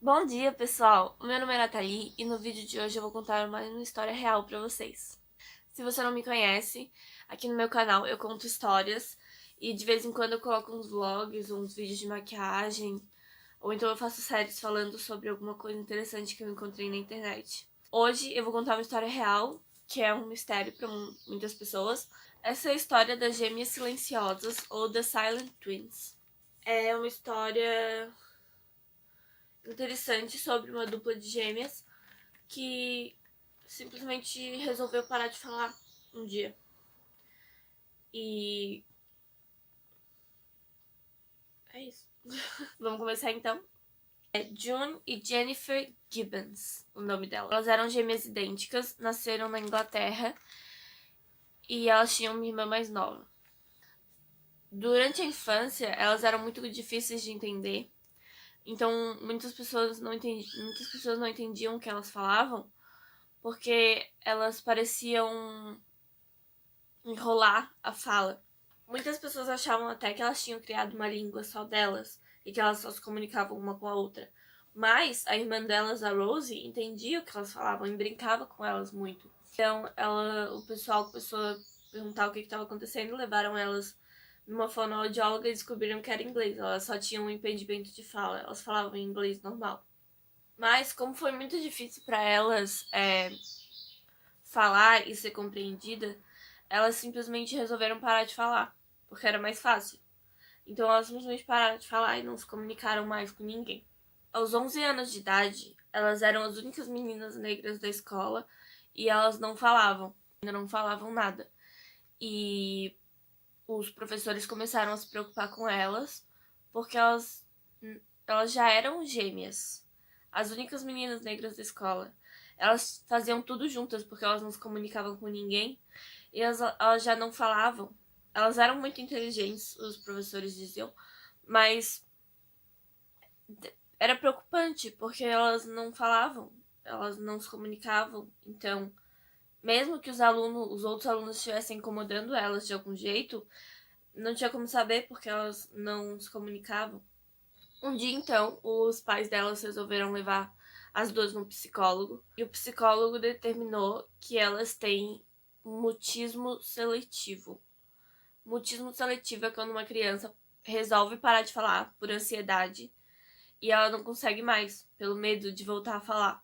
Bom dia, pessoal! O meu nome é Nathalie e no vídeo de hoje eu vou contar mais uma história real pra vocês. Se você não me conhece, aqui no meu canal eu conto histórias e de vez em quando eu coloco uns vlogs, uns vídeos de maquiagem, ou então eu faço séries falando sobre alguma coisa interessante que eu encontrei na internet. Hoje eu vou contar uma história real, que é um mistério para muitas pessoas. Essa é a história das Gêmeas Silenciosas, ou The Silent Twins. É uma história interessante sobre uma dupla de gêmeas que simplesmente resolveu parar de falar um dia. E é isso. Vamos começar então. É June e Jennifer Gibbons, o nome delas. Elas eram gêmeas idênticas, nasceram na Inglaterra e elas tinham uma irmã mais nova. Durante a infância, elas eram muito difíceis de entender, então muitas pessoas não entendiam o que elas falavam, porque elas pareciam enrolar a fala. Muitas pessoas achavam até que elas tinham criado uma língua só delas e que elas só se comunicavam uma com a outra. Mas a irmã delas, a Rosie, entendia o que elas falavam e brincava com elas muito. Então o pessoal começou a perguntar o que estava acontecendo, levaram elas numa fonoaudióloga e descobriram que era inglês. Elas só tinham um impedimento de fala, elas falavam inglês normal. Mas como foi muito difícil para elas falar e ser compreendida, elas simplesmente resolveram parar de falar, porque era mais fácil. Então elas simplesmente pararam de falar e não se comunicaram mais com ninguém. Aos 11 anos de idade, elas eram as únicas meninas negras da escola e elas não falavam, ainda não falavam nada. E os professores começaram a se preocupar com elas, porque elas já eram gêmeas, as únicas meninas negras da escola. Elas faziam tudo juntas porque elas não se comunicavam com ninguém e elas já não falavam. Elas eram muito inteligentes, os professores diziam, mas era preocupante porque elas não falavam, elas não se comunicavam. Então, mesmo que os outros alunos estivessem incomodando elas de algum jeito, não tinha como saber porque elas não se comunicavam. Um dia, então, os pais delas resolveram levar as duas no psicólogo e o psicólogo determinou que elas têm mutismo seletivo. Mutismo seletivo é quando uma criança resolve parar de falar por ansiedade e ela não consegue mais, pelo medo de voltar a falar.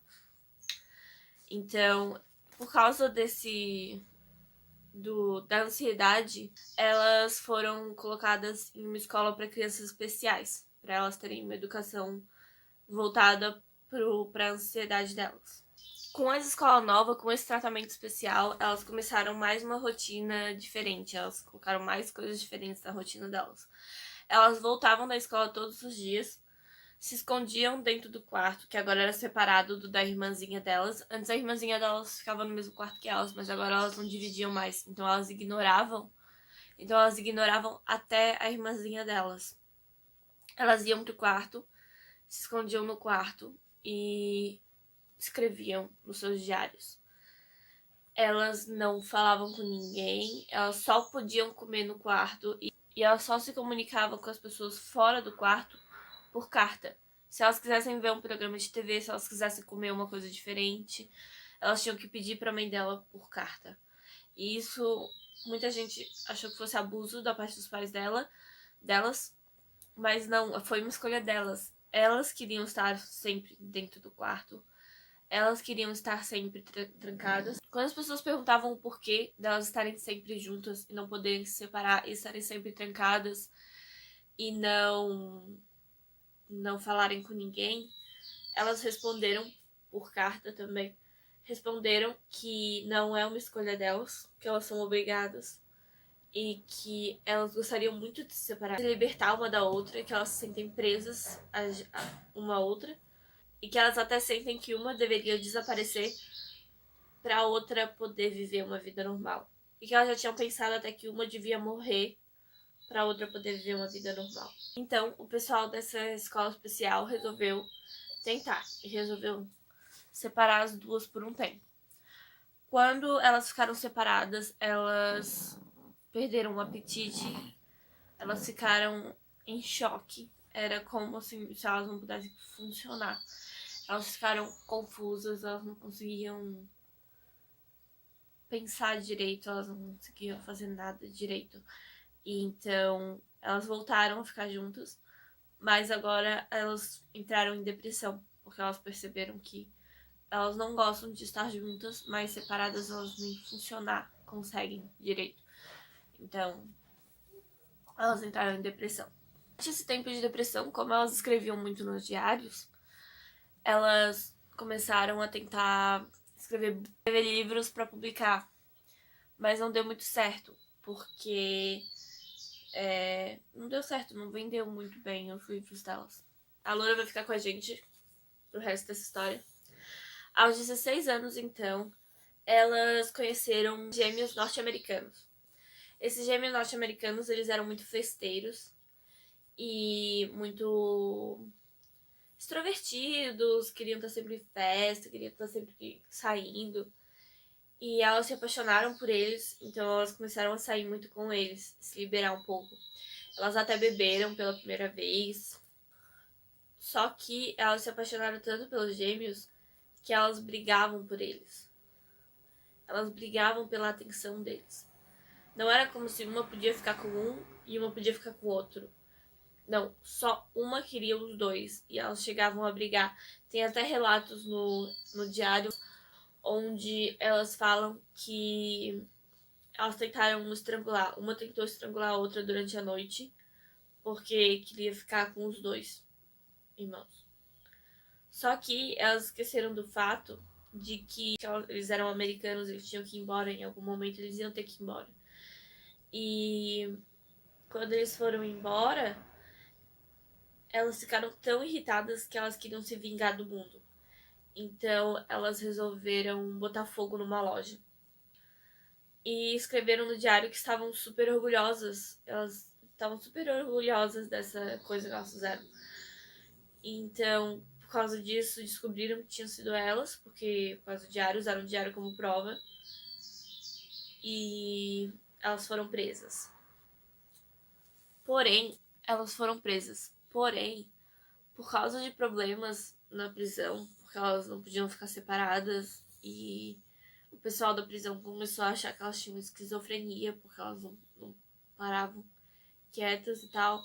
Então, por causa da ansiedade, elas foram colocadas em uma escola para crianças especiais, para elas terem uma educação voltada para a ansiedade delas. Com essa escola nova, com esse tratamento especial, elas começaram mais uma rotina diferente, elas colocaram mais coisas diferentes na rotina delas. Elas voltavam da escola todos os dias, se escondiam dentro do quarto, que agora era separado da irmãzinha delas. Antes a irmãzinha delas ficava no mesmo quarto que elas, mas agora elas não dividiam mais, então elas ignoravam. Então elas ignoravam até a irmãzinha delas. Elas iam pro quarto, se escondiam no quarto e escreviam nos seus diários. Elas não falavam com ninguém, elas só podiam comer no quarto e elas só se comunicavam com as pessoas fora do quarto por carta. Se elas quisessem ver um programa de TV, se elas quisessem comer uma coisa diferente, elas tinham que pedir para a mãe dela por carta. E isso, muita gente achou que fosse abuso da parte dos pais delas, mas não, foi uma escolha delas. Elas queriam estar sempre dentro do quarto. Elas queriam estar sempre trancadas. Quando as pessoas perguntavam o porquê delas estarem sempre juntas e não poderem se separar e estarem sempre trancadas e não falarem com ninguém, elas responderam por carta também. Responderam que não é uma escolha delas, que elas são obrigadas e que elas gostariam muito de se separar, de libertar uma da outra, que elas se sentem presas a uma a outra e que elas até sentem que uma deveria desaparecer para a outra poder viver uma vida normal. E que elas já tinham pensado até que uma devia morrer para a outra poder viver uma vida normal. Então, o pessoal dessa escola especial resolveu tentar e resolveu separar as duas por um tempo. Quando elas ficaram separadas, elas perderam o apetite, elas ficaram em choque Era como assim, se elas não pudessem funcionar. Elas ficaram confusas, elas não conseguiam pensar direito, elas não conseguiam fazer nada direito. E então elas voltaram a ficar juntas, mas agora elas entraram em depressão, porque elas perceberam que elas não gostam de estar juntas, mas separadas elas nem funcionar conseguem direito. Então, elas entraram em depressão. Durante esse tempo de depressão, como elas escreviam muito nos diários, elas começaram a tentar escrever livros para publicar, mas não deu muito certo, porque não deu certo, não vendeu muito bem os livros delas. A Laura vai ficar com a gente pro resto dessa história. Aos 16 anos, então, elas conheceram gêmeos norte-americanos. Esses gêmeos norte-americanos, eles eram muito festeiros e muito extrovertidos, queriam estar sempre em festa, queriam estar sempre saindo. E elas se apaixonaram por eles, então elas começaram a sair muito com eles, se liberar um pouco. Elas até beberam pela primeira vez. Só que elas se apaixonaram tanto pelos gêmeos que elas brigavam por eles. Elas brigavam pela atenção deles. Não era como se uma podia ficar com um e uma podia ficar com o outro. Não, só uma queria os dois. E elas chegavam a brigar. Tem até relatos no diário onde elas falam que elas tentaram estrangular. Uma tentou estrangular a outra durante a noite porque queria ficar com os dois irmãos. Só que elas esqueceram do fato de que eles eram americanos, eles tinham que ir embora em algum momento, eles iam ter que ir embora. E quando eles foram embora, elas ficaram tão irritadas que elas queriam se vingar do mundo. Então elas resolveram botar fogo numa loja. E escreveram no diário que estavam super orgulhosas. Elas estavam super orgulhosas dessa coisa que elas fizeram. Então, por causa disso, descobriram que tinham sido elas, porque por causa do diário, usaram o diário como prova. E elas foram presas. Elas foram presas. Porém, por causa de problemas na prisão, porque elas não podiam ficar separadas e o pessoal da prisão começou a achar que elas tinham esquizofrenia, porque elas não paravam quietas e tal.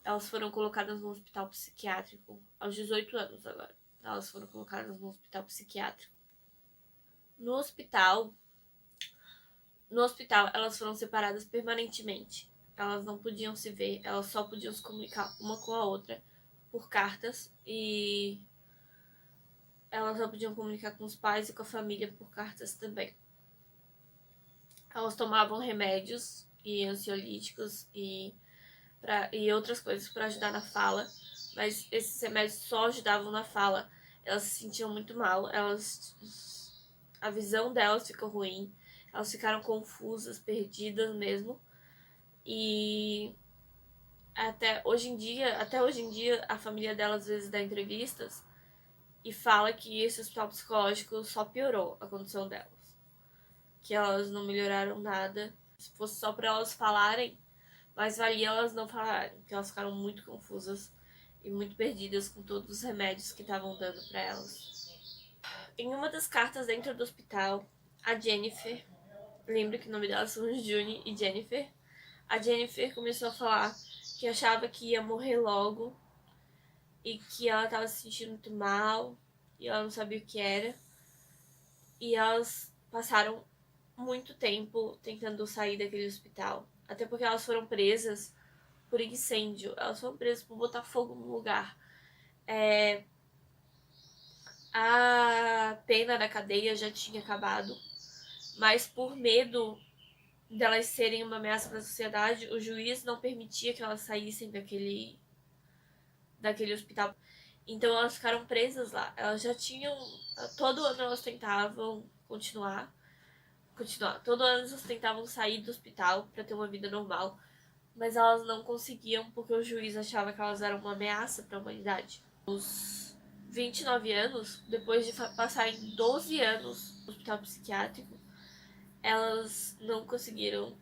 Elas foram colocadas no hospital psiquiátrico aos 18 anos agora. Elas foram colocadas no hospital psiquiátrico. No hospital, elas foram separadas permanentemente. Elas não podiam se ver, elas só podiam se comunicar uma com a outra por cartas e elas só podiam comunicar com os pais e com a família por cartas também. Elas tomavam remédios e ansiolíticos e outras coisas para ajudar na fala, mas esses remédios só ajudavam na fala. Elas se sentiam muito mal, a visão delas ficou ruim, elas ficaram confusas, perdidas mesmo. E até hoje em dia, a família delas às vezes dá entrevistas e fala que esse hospital psicológico só piorou a condição delas. Que elas não melhoraram nada. Se fosse só pra elas falarem, mas valia elas não falarem, porque elas ficaram muito confusas e muito perdidas com todos os remédios que estavam dando pra elas. Em uma das cartas dentro do hospital, a Jennifer, lembro que o nome delas são June e Jennifer, a Jennifer começou a falar que achava que ia morrer logo e que ela estava se sentindo muito mal e ela não sabia o que era. E elas passaram muito tempo tentando sair daquele hospital. Até porque elas foram presas por incêndio. Elas foram presas por botar fogo no lugar. A pena da cadeia já tinha acabado. Mas por medo delas serem uma ameaça para a sociedade, o juiz não permitia que elas saíssem daquele hospital. Então elas ficaram presas lá. Elas já tinham... Todo ano elas tentavam continuar. Todo ano elas tentavam sair do hospital para ter uma vida normal. Mas elas não conseguiam porque o juiz achava que elas eram uma ameaça para a humanidade. Os 29 anos, depois de passarem 12 anos no hospital psiquiátrico, elas não conseguiram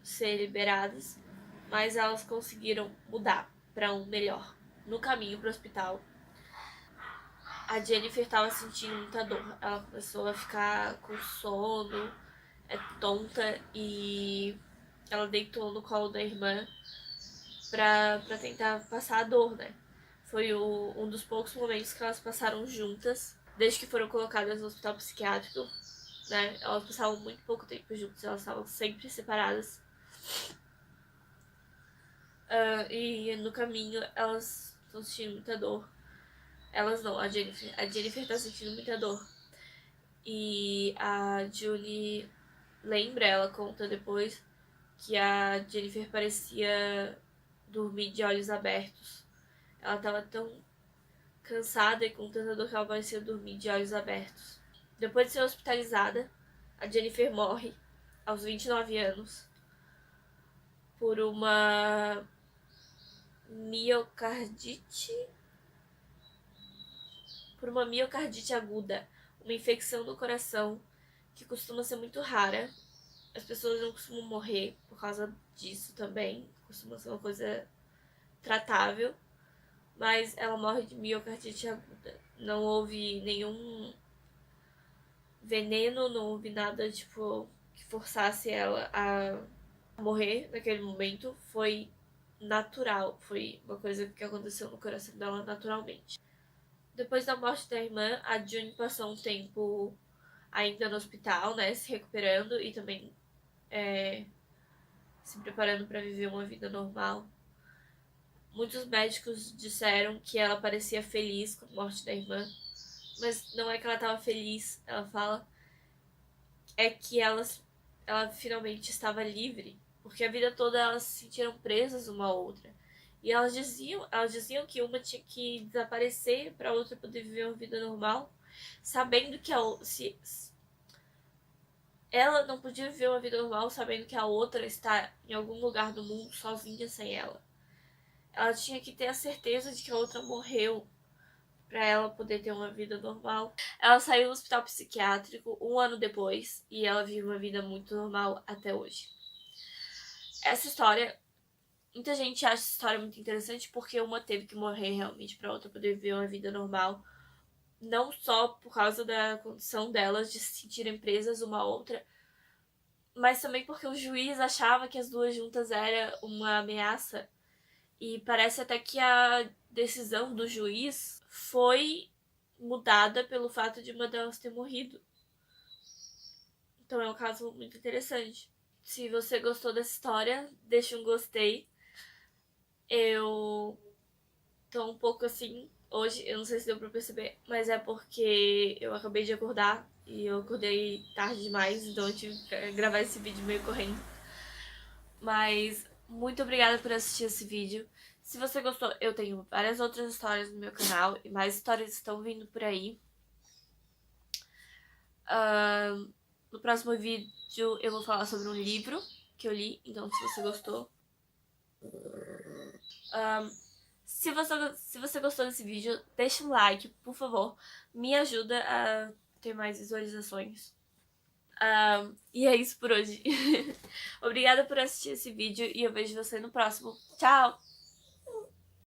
ser liberadas mas elas conseguiram mudar para um melhor. No caminho pro hospital, a Jennifer estava sentindo muita dor. Ela começou a ficar com sono, tonta, e ela deitou no colo da irmã pra tentar passar a dor, né? Foi um dos poucos momentos que elas passaram juntas, desde que foram colocadas no hospital psiquiátrico, né? Elas passavam muito pouco tempo juntas, elas estavam sempre separadas. E no caminho elas estão sentindo muita dor. Elas não, a Jennifer. A Jennifer tá sentindo muita dor. E a Julie lembra, ela conta depois, que a Jennifer parecia dormir de olhos abertos. Ela tava tão cansada e com tanta dor que ela parecia dormir de olhos abertos. Depois de ser hospitalizada, a Jennifer morre aos 29 anos por uma miocardite aguda, uma infecção no coração que costuma ser muito rara. As pessoas não costumam morrer por causa disso também, costuma ser uma coisa tratável, mas ela morre de miocardite aguda. Não houve nenhum veneno, não houve nada tipo que forçasse ela a morrer naquele momento. Foi natural, foi uma coisa que aconteceu no coração dela naturalmente. Depois da morte da irmã, a June passou um tempo ainda no hospital, né, se recuperando e também se preparando para viver uma vida normal. Muitos médicos disseram que ela parecia feliz com a morte da irmã, mas não é que ela estava feliz, ela fala, é que ela finalmente estava livre, porque a vida toda elas se sentiram presas uma à outra. E elas diziam que uma tinha que desaparecer para a outra poder viver uma vida normal, sabendo que ela não podia viver uma vida normal sabendo que a outra está em algum lugar do mundo sozinha sem ela. Ela tinha que ter a certeza de que a outra morreu para ela poder ter uma vida normal. Ela saiu do hospital psiquiátrico 1 ano depois e ela vive uma vida muito normal até hoje. Essa história, muita gente acha essa história muito interessante porque uma teve que morrer realmente para outra poder viver uma vida normal. Não só por causa da condição delas de se sentirem presas uma à outra, mas também porque o juiz achava que as duas juntas era uma ameaça. E parece até que a decisão do juiz foi mudada pelo fato de uma delas ter morrido. Então é um caso muito interessante. Se você gostou dessa história, deixa um gostei. Eu tô um pouco assim hoje, eu não sei se deu pra perceber, mas é porque eu acabei de acordar e eu acordei tarde demais, então eu tive que gravar esse vídeo meio correndo. Mas muito obrigada por assistir esse vídeo. Se você gostou, eu tenho várias outras histórias no meu canal e mais histórias estão vindo por aí. No próximo vídeo eu vou falar sobre um livro que eu li, então se você gostou. Se você gostou desse vídeo, deixa um like, por favor. Me ajuda a ter mais visualizações. E é isso por hoje. Obrigada por assistir esse vídeo e eu vejo você no próximo. Tchau!